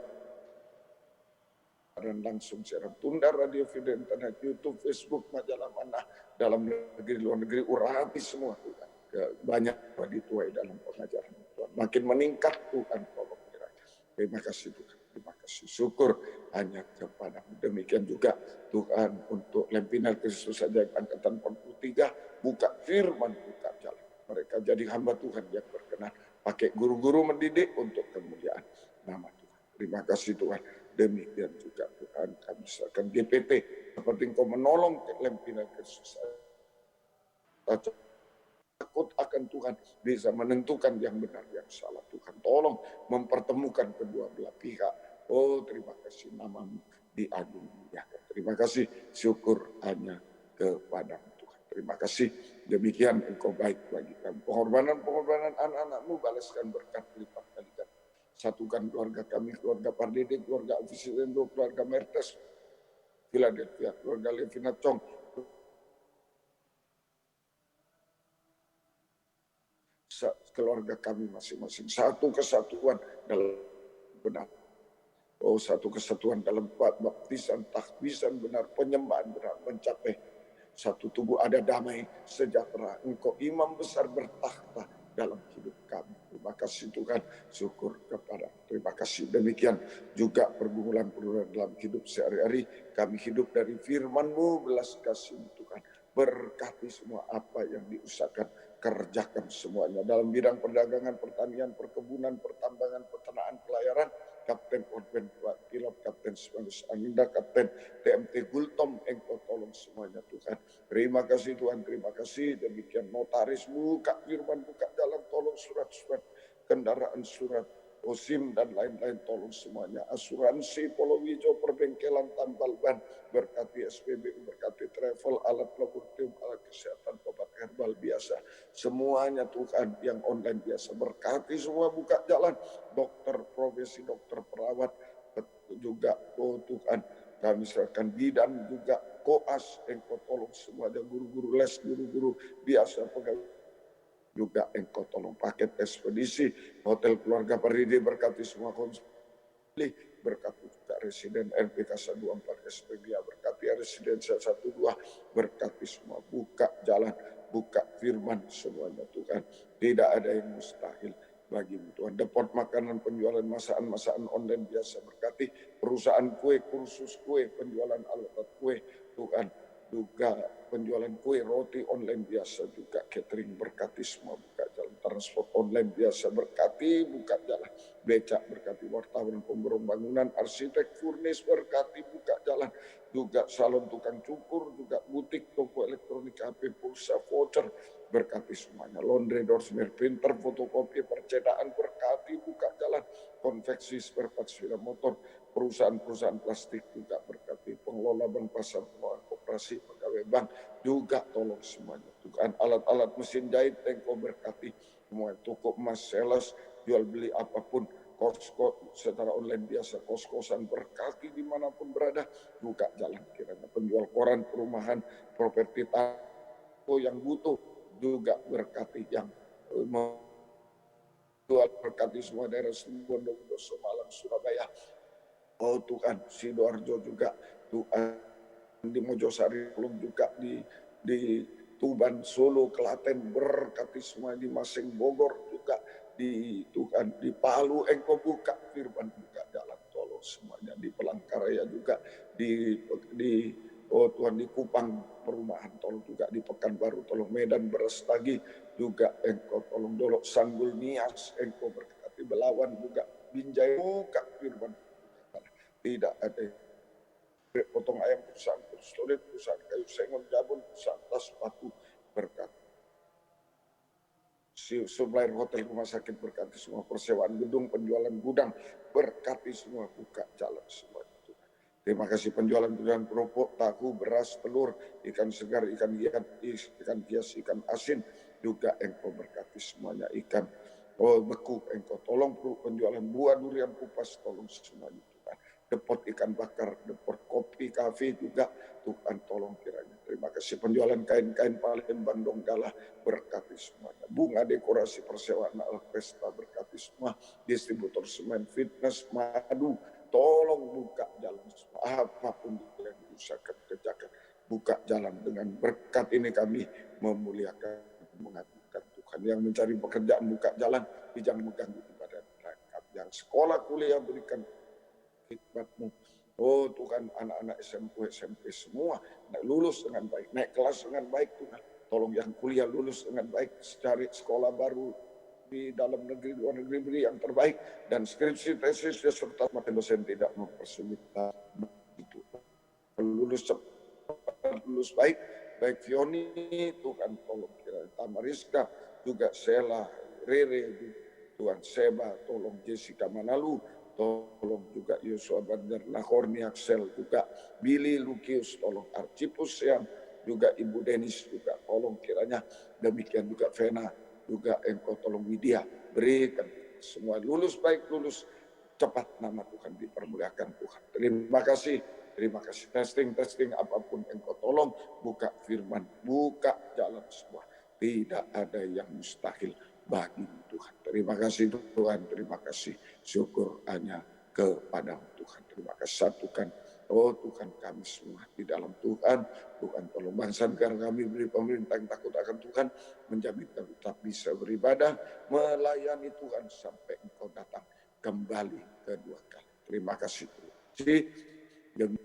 dan langsung siaran tunda radio, video, internet, YouTube, Facebook, majalah mana, dalam negeri, luar negeri, urapi semua Tuhan. Banyak dituai dalam pengajaran Tuhan. Makin meningkat Tuhan, tolong kiranya. Terima kasih Tuhan. Terima kasih. Syukur hanya kepada-Mu. Demikian juga Tuhan untuk Lempinan Kristus saja angkatan 43, buka firman, buka jalan. Mereka jadi hamba Tuhan yang berkenan. Pakai guru-guru mendidik untuk kemuliaan nama Tuhan. Terima kasih Tuhan. Demikian juga Tuhan kami serahkan GPT seperti Engkau menolong Lempinan Kristus. Takut akan Tuhan bisa menentukan yang benar yang salah. Tuhan tolong mempertemukan kedua belah pihak. Oh terima kasih, nama-Mu diagung muliakan. Terima kasih, syukur hanya kepada-Mu Tuhan. Terima kasih, demikian Engkau baik bagi kami. Pengorbanan anak-anak-Mu balaskan berkat lipat kali ganda. Satukan keluarga kami, keluarga Pardede, keluarga Avisirendo, keluarga Mertes, Philadelphia, keluarga Levina Chong, keluarga kami masing-masing. Satu kesatuan dalam benar. Oh, satu kesatuan dalam baptisan, tahbisan benar, penyembahan benar, mencapai satu tubuh, ada damai, sejahtera. Engkau imam besar bertakhta dalam hidup kami. Terima kasih Tuhan, syukur kepada. Terima kasih. Demikian juga pergumulan-pergumulan dalam hidup sehari-hari. Kami hidup dari firman-Mu, belas kasih Tuhan. Berkati semua apa yang diusahakan, kerjakan semuanya. Dalam bidang perdagangan, pertanian, perkebunan, pertambangan, peternakan, pelayaran, Kapten Orben, pilot, Kapten Semanus Aminda, Kapten TMT Gultom, Engkau tolong semuanya Tuhan. Terima kasih Tuhan, terima kasih. Demikian notaris, buka firman, buka jalan, tolong surat-surat kendaraan, surat OSIM dan lain-lain, tolong semuanya. Asuransi, Polowijo, perbengkelan, tambal ban, berkati SPBU, berkati travel, alat laboratorium, alat kesehatan, obat herbal biasa. Semuanya Tuhan yang online biasa, berkati semua, buka jalan. Dokter, profesi dokter, perawat, juga oh Tuhan, kami serahkan bidan juga koas, Engkau tolong semuanya, guru-guru les, guru-guru biasa, pegawai juga Engkau tolong, paket ekspedisi, hotel keluarga Pardede, berkati semua konsili, berkati juga residen RPK 124 SPBA, berkati residensial 12, berkati semua, buka jalan, buka firman semuanya Tuhan. Tidak ada yang mustahil bagi-Mu Tuhan. Depot makanan, penjualan masakan online biasa, berkati perusahaan kue, kursus kue, penjualan alat kue Tuhan, juga penjualan kue, roti online biasa, juga catering, berkati semua, buka jalan. Transport online biasa, berkati, buka jalan. Becak, berkati. Wartawan, pemborong bangunan, arsitek, furnis, berkati, buka jalan. Juga salon tukang cukur, juga butik, toko elektronik, HP, pulsa, voucher, berkati semuanya. Laundry, doorstep, printer, fotokopi, percetakan, berkati, buka jalan. Konveksi, spare parts, sepeda motor, perusahaan-perusahaan plastik juga berkati. Pengelola bank pasar, pengelola koperasi, koperasi, pegawai bank juga tolong semuanya Tuhan. Alat-alat mesin jahit Engkau berkati semua, toko emas, sales, jual beli apapun, kos-kos secara online biasa, kos-kosan berkati dimanapun berada, buka jalan kiranya. Penjual koran, perumahan, properti toko yang butuh juga berkati, yang Tuhan berkati semua daerah Bondowoso, Malang, Surabaya. Oh Tuhan, Sidoarjo juga, Tuhan di Mojosari, belum juga di Tuban, Solo, Klaten, berkati semua, di Masing, Bogor juga, di Tuhan di Palu Engkau buka firman, buka jalan, tolong semuanya, di Palangkaraya juga, di oh Tuhan di Kupang perumahan tolong juga, di Pekanbaru tolong, Medan Berestagi juga Engkau tolong, Dolok Sanggul Nias Engkau berkati, Belawan juga, Binjai buka firman, tidak ada potong ayam, perusahaan kulit, perusahaan kayu sengon, jabon, perusahaan tas batu berkat. Supplier hotel, rumah sakit berkati semua, persewaan gedung, penjualan gudang berkati semua, buka jalan semua. Terima kasih penjualan kerupuk, tahu, beras, telur, ikan segar, ikan hias, ikan asin juga Engkau berkati semuanya, ikan beku Engkau tolong, penjualan buah durian kupas tolong semuanya Tuhan. Depot ikan bakar, depot kopi, kafe juga Tuhan tolong kiranya. Terima kasih penjualan kain-kain Palembang, Donggala berkati semuanya. Bunga dekorasi persewaan Alpesta berkati semua. Distributor semen, fitness, madu, tolong buka jalan semua. Apapun yang diusahakan, kerjakan, buka jalan. Dengan berkat ini kami memuliakan, mengagungkan Tuhan. Yang mencari pekerjaan buka jalan, jangan mengganggu ibadah mereka. Yang sekolah kuliah berikan hikmat-Mu. Oh Tuhan, anak-anak SMP semua lulus dengan baik, naik kelas dengan baik Tuhan. Tolong yang kuliah lulus dengan baik, cari sekolah baru di dalam negeri, luar negeri beri yang terbaik, dan skripsi tesis serta materi dosen tidak mempersulit itu. Lulus cepat, lulus baik Fioni Tuhan tolong kiranya, Tamariska juga, Sela, Rere Tuhan, Seba tolong, Jessica Manalu tolong juga, Yosua Bandar, Nahorni Axel juga, Billy Lukius tolong, Archipus yang juga, Ibu Denis juga tolong kiranya, demikian juga Vena juga Engkau tolong, Widya berikan semua lulus baik, lulus cepat, nama Tuhan dipermuliakan Tuhan. Terima kasih testing apapun Engkau tolong, buka firman, buka jalan semua, tidak ada yang mustahil bagi Tuhan. Terima kasih Tuhan, terima kasih, syukur hanya kepada Tuhan. Terima kasih, satukan oh Tuhan kami semua di dalam Tuhan. Tuhan tolong bangsa negara kami, beri pemerintah yang takut akan Tuhan, menjamin kami tetap bisa beribadah, melayani Tuhan sampai Engkau datang kembali kedua kali. Terima kasih Tuhan.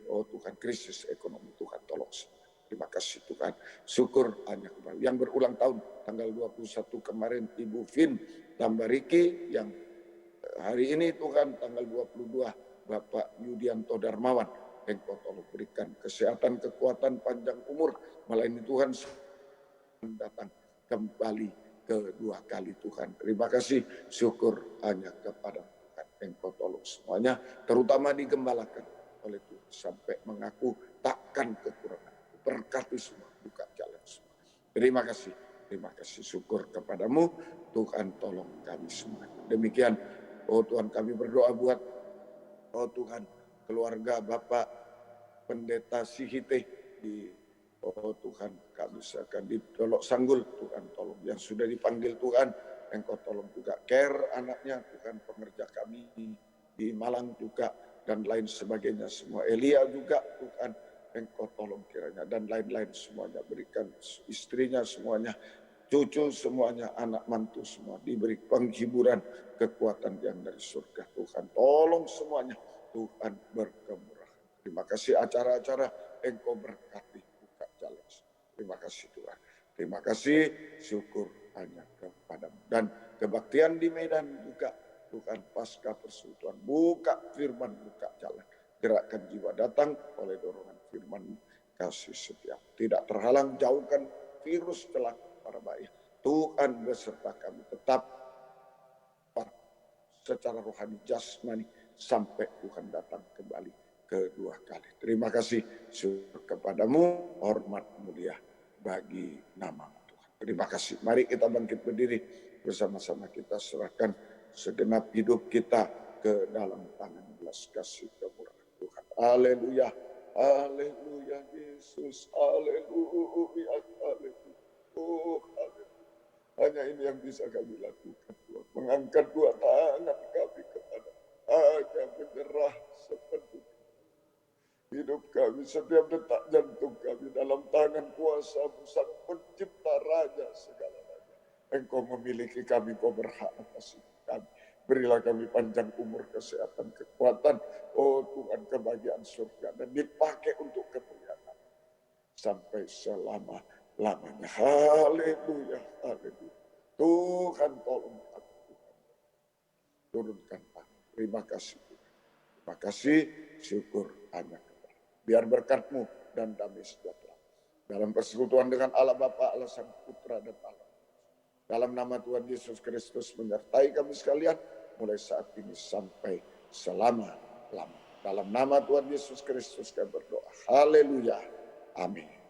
Oh Tuhan, krisis ekonomi Tuhan tolong semua. Terima kasih Tuhan, syukur hanya kembali. Yang berulang tahun tanggal 21 kemarin Ibu Vin Tambariki, yang hari ini Tuhan tanggal 22 Bapak Yudianto Darmawan, Engkau tolong berikan kesehatan, kekuatan, panjang umur, melayani Tuhan datang kembali kedua kali Tuhan. Terima kasih, syukur hanya kepada Tuhan. Engkau tolong semuanya, terutama digembalakan oleh Tuhan sampai mengaku takkan kekurangan. Berkati semua, buka jalan semua. Terima kasih, syukur kepadamu Tuhan, tolong kami semua. Demikian, oh Tuhan kami berdoa buat, oh Tuhan, keluarga Bapak Pendeta Sihite di, oh Tuhan kami akan di Dolok Sanggul, Tuhan tolong yang sudah dipanggil Tuhan, Engkau tolong juga care anaknya Tuhan, pengerja kami di Malang juga dan lain sebagainya semua, Elia juga Tuhan, Engkau tolong kiranya, dan lain-lain semuanya, berikan istrinya semuanya, cucu semuanya, anak mantu semua, diberi penghiburan, kekuatan yang dari surga Tuhan. Tolong semuanya, Tuhan berkemurahan. Terima kasih acara-acara Engkau berkati, buka jalan. Terima kasih Tuhan. Terima kasih, syukur hanya kepadamu. Dan kebaktian di Medan juga, Tuhan pasca persekutuan, buka firman, buka jalan. Gerakkan jiwa datang oleh dorongan firman, kasih setia. Tidak terhalang, jauhkan virus celaka para baik. Tuhan beserta kami tetap secara rohani jasmani sampai Tuhan datang kembali kedua kali. Terima kasih syukur kepadamu, hormat mulia bagi nama Tuhan. Terima kasih. Mari kita bangkit berdiri bersama-sama, kita serahkan segenap hidup kita ke dalam tangan belas kasih kemurahan Tuhan. Haleluya, haleluya Yesus, haleluya, haleluya. Oh, haleluya. Hanya ini yang bisa kami lakukan, Tuhan. Mengangkat dua tangan kami kepada hanya menyerah sepenuhnya. Hidup kami, setiap detak jantung kami dalam tangan kuasa-Mu, Sang Pencipta Raja segala-galanya. Engkau memiliki kami, Engkau berhak atas hidup kami. Berilah kami panjang umur, kesehatan, kekuatan, oh Tuhan, kebahagiaan surga, dan dipakai untuk kemuliaan sampai selama-lamanya. Haleluya, haleluya. Tuhan tolong kami, Tuhan. Turunkan kami. Terima kasih, Tuhan. Terima kasih, syukur hanya kepada. Biar berkat-Mu dan damai sejahtera dalam persekutuan dengan Allah Bapa, Allah Sang Putra, dan Allah. Dalam nama Tuhan Yesus Kristus menyertai kami sekalian, mulai saat ini sampai selama-lamanya. Dalam nama Tuhan Yesus Kristus kami berdoa. Haleluya. Amin.